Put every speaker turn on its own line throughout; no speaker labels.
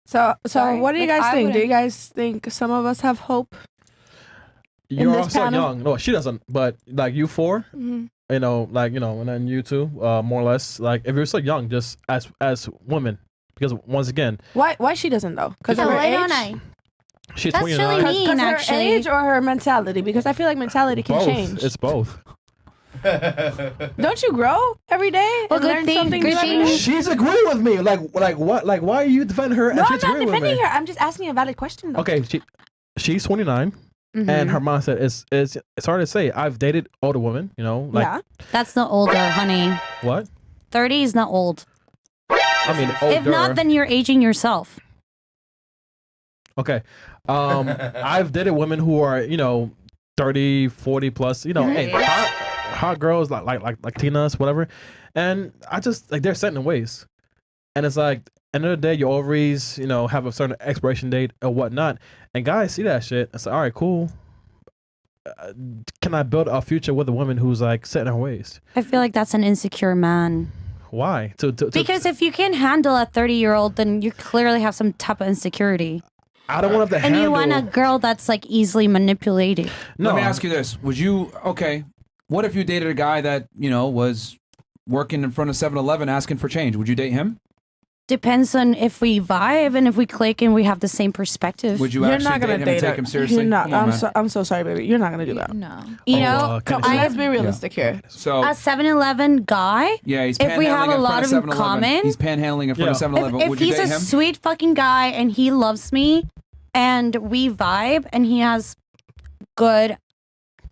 So
Sorry?
what do you
Like,
guys
I
think? Do you
wouldn't-
guys think some of us have hope?
You're
this
also
panel?
young. No, she doesn't. But like you four,
Mm-hmm.
and then you two, more or less. Like if you're so young, just as women, because once again,
Why she doesn't though? Because of her
why
age.
don't I?
she's
That's
29.
really mean.
Because her
Actually.
age or her mentality? Because I feel like mentality can
Both.
change.
It's both.
Don't you grow every day
Well,
and
good
learn
thing-
something
good
new every
thing-
day?
She's agreeing with me. Like what? Like why are you defending her?
No,
and
I'm
she's
not
agreeing with
defending
me?
her. I'm just asking a valid question though.
Okay, she's 29,
Mm-hmm.
and her mindset is it's hard to say. I've dated older women, like
yeah.
That's not older, honey.
what?
30 is not old.
I mean, older.
If not, then you're aging yourself.
Okay. I've dated women who are, 30, 40 plus, hey, hot girls like Tina's, whatever. And I just like they're set in ways. And it's like end of the day, your ovaries, have a certain expiration date or whatnot. And guys see that shit. It's like, all right, cool. Can I build a future with a woman who's like set in her ways?
I feel like that's an insecure man.
Why?
Because if you can't handle a 30-year-old, then you clearly have some type of insecurity.
I don't want to
And you want a girl that's like easily manipulated.
No.
Let me ask you this. Would you, okay, what if you dated a guy that, was working in front of 7-Eleven asking for change? Would you date him?
Depends on if we vibe and if we click and we have the same perspective.
Would you
You're
actually
not gonna
date him
date
and take
her.
him seriously?
You're not.
Come on, man.
I'm so sorry, baby. You're not gonna do that.
No.
You know,
Let's be realistic here.
So,
a 7-Eleven guy,
yeah, he's
if we
panhandling
have a
in
lot
front
of
of
in
7-Eleven.
common,
He's panhandling in front of 7-Eleven.
if
Would you
he's
date
a
him?
sweet fucking guy and he loves me and we vibe and he has good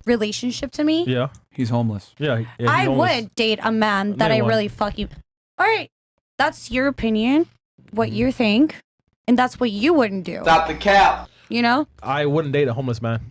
relationship to me,
Yeah.
He's homeless.
Yeah.
I would date a man that I
Anyone.
really fucking. All right, that's your opinion, what you think, and that's what you wouldn't do.
Stop the cap.
You know,
I wouldn't date a homeless man.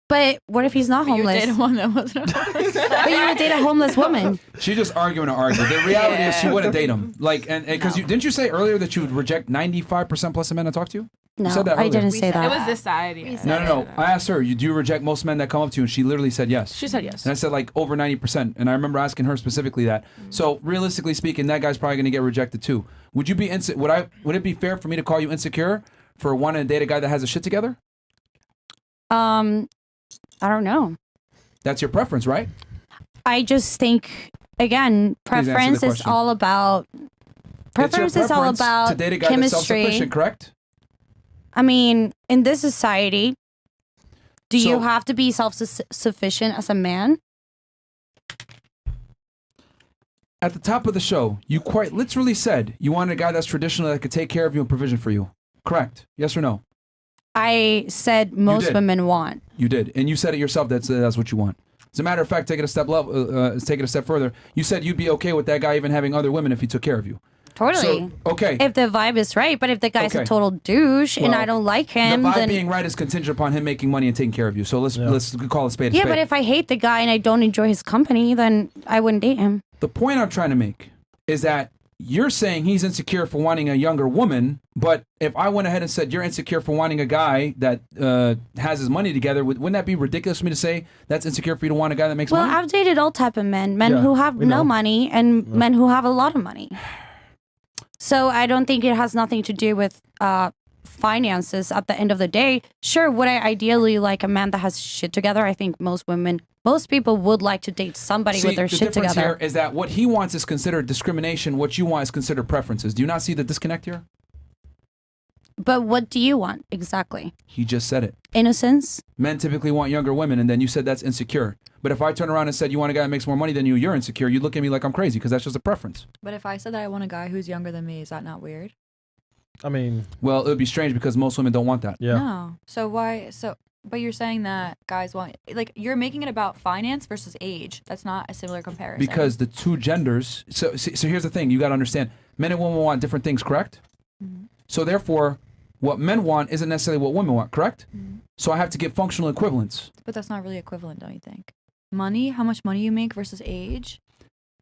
but what if he's not
You
homeless?
dated one that wasn't homeless.
But you would date a homeless woman.
She's just arguing to argue. The reality is she wouldn't date him. Like, and because didn't you say earlier that you would reject 95% plus of men that talk to you?
No,
said that
I
earlier.
didn't say
It
that.
was this side. Yeah.
No. I asked her, do you reject most men that come up to you? And she literally said yes.
She said yes.
And I said like over 90%. And I remember asking her specifically that. So realistically speaking, that guy's probably going to get rejected too. Would you be would it be fair for me to call you insecure for wanting to date a guy that has a shit together?
I don't know.
That's your preference, right?
I just think again,
Please answer the
preference is
question.
all about.
It's your
Preference is all
preference
about
to date a guy that's
chemistry.
self-sufficient, correct?
I mean, in this society, do you
So-
have to be self-sufficient as a man?
At the top of the show, you quite literally said you wanted a guy that's traditional that could take care of you and provision for you. Correct? Yes or no?
I said most
did.
women want.
You did, and you said it yourself. That's what you want. As a matter of fact, take it a step further. You said you'd be okay with that guy even having other women if he took care of you.
Totally.
So, okay.
If the vibe is right, but if the guy's
Okay.
a total douche and
Well,
I don't like
The
him,
vibe
then
being right is contingent upon him making money and taking care of you. So let's call it spade a
yeah.
spade.
But if I hate the guy and I don't enjoy his company, then I wouldn't date him.
The point I'm trying to make is that you're saying he's insecure for wanting a younger woman, but if I went ahead and said you're insecure for wanting a guy that has his money together, wouldn't that be ridiculous for me to say that's insecure for you to want a guy that makes
Well,
money?
I've dated all type of men
Yeah,
who have
we
no
know.
money and men who have a lot of money. So I don't think it has nothing to do with finances at the end of the day. Sure, would I ideally like a man that has shit together? I think most people would like to date somebody
See,
with their
the
shit
difference
together.
here is that what he wants is considered discrimination. What you want is considered preferences. Do you not see the disconnect here?
But what do you want exactly?
He just said it.
Innocence?
Men typically want younger women, and then you said that's insecure. But if I turn around and said you want a guy that makes more money than you, you're insecure. You look at me like I'm crazy because that's just a preference.
But if I said that I want a guy who's younger than me, is that not weird?
I mean,
well, it would be strange because most women don't want that.
Yeah.
No. So why? But you're saying that guys want, like, you're making it about finance versus age. That's not a similar comparison.
Because the two genders. So here's the thing. You got to understand. Men and women want different things, correct?
Mm-hmm.
So therefore, what men want isn't necessarily what women want, correct?
Mm-hmm.
So I have to give functional equivalence.
But that's not really equivalent, don't you think? Money, how much money you make versus age.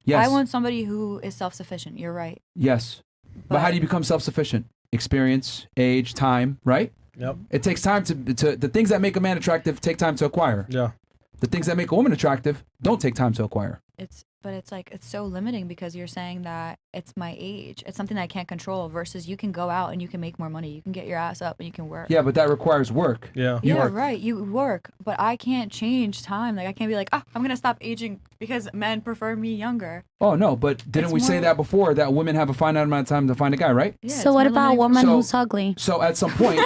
Yes.
I want somebody who is self-sufficient. You're right.
Yes. But how do you become self-sufficient? Experience, age, time, right?
Yep.
It takes time to the things that make a man attractive take time to acquire.
Yeah.
The things that make a woman attractive don't take time to acquire.
It's But it's like, it's so limiting because you're saying that it's my age. It's something that I can't control versus you can go out and you can make more money. You can get your ass up and you can work.
Yeah, but that requires work.
Yeah.
Yeah, right. You work, but I can't change time. Like I can't be like, I'm gonna stop aging because men prefer me younger.
Oh no, but didn't we say that before? That women have a finite amount of time to find a guy, right?
Yeah,
So what about a woman
So-
who's ugly?
So at some point,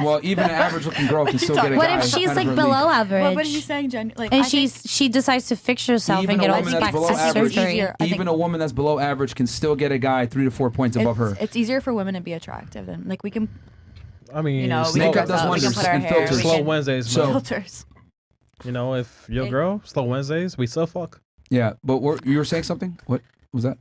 well, even an average-looking girl can still get a
What
guy.
if she's
out of
like
her
below
league.
average?
What are you saying, Jen? Like,
And
I think
she decides to fix herself
Even
and get
a
all
woman that's
plastic
below average,
surgery.
I think
even a woman that's below average can still get a guy 3 to 4 points above her.
it's easier for women to be attractive than like we can,
I mean,
you know, we
Makeup
can dress
does
up, we can
wonders
put our
and
hair,
filters.
we
slow
can
Wednesdays.
So-
man.
filters.
You know, if your girl slow Wednesdays, we still fuck.
Yeah, but you were saying something? What was that?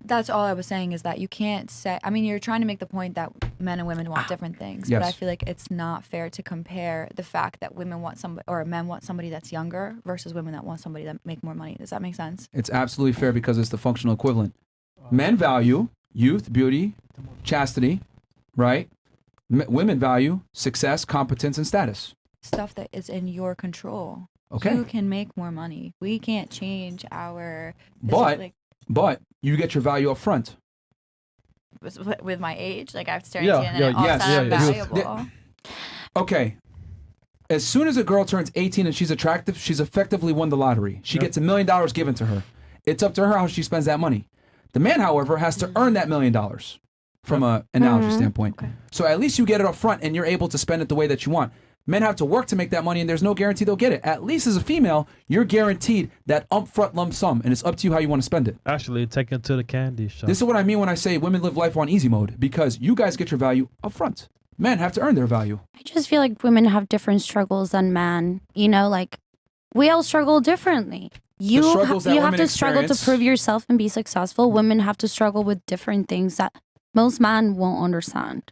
That's all I was saying is that you can't say. I mean, you're trying to make the point that men and women want different things, but I
Yes.
feel like it's not fair to compare the fact that women want somebody or men want somebody that's younger versus women that want somebody that make more money. Does that make sense?
It's absolutely fair because it's the functional equivalent. Men value youth, beauty, chastity, right? Women value success, competence, and status.
Stuff that is in your control.
Okay.
You can make more money. We can't change our.
But you get your value up front.
With my age, like I've started
Yeah,
seeing
yeah,
it all
yes,
I'm
yeah,
valuable.
Okay. As soon as a girl turns 18 and she's attractive, she's effectively won the lottery. She gets $1 million given to her. It's up to her how she spends that money. The man, however, has to earn that $1 million from an analogy standpoint.
Okay.
So at least you get it up front and you're able to spend it the way that you want. Men have to work to make that money and there's no guarantee they'll get it. At least as a female, you're guaranteed that upfront lump sum and it's up to you how you want to spend it.
Actually, take it to the candy shop.
This is what I mean when I say women live life on easy mode because you guys get your value up front. Men have to earn their value.
I just feel like women have different struggles than men. You know, like we all struggle differently. You
struggles that
you have
women
to struggle to
experience-
prove yourself and be successful. Women have to struggle with different things that most men won't understand.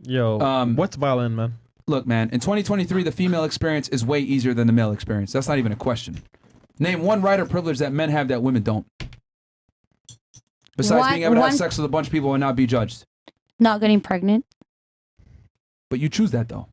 Yo, what's violin, man?
Look, man, in 2023, the female experience is way easier than the male experience. That's not even a question. Name one right or privilege that men have that women don't. Besides being able to have sex with a bunch of people and not be judged.
Not getting pregnant.
But you choose that, though.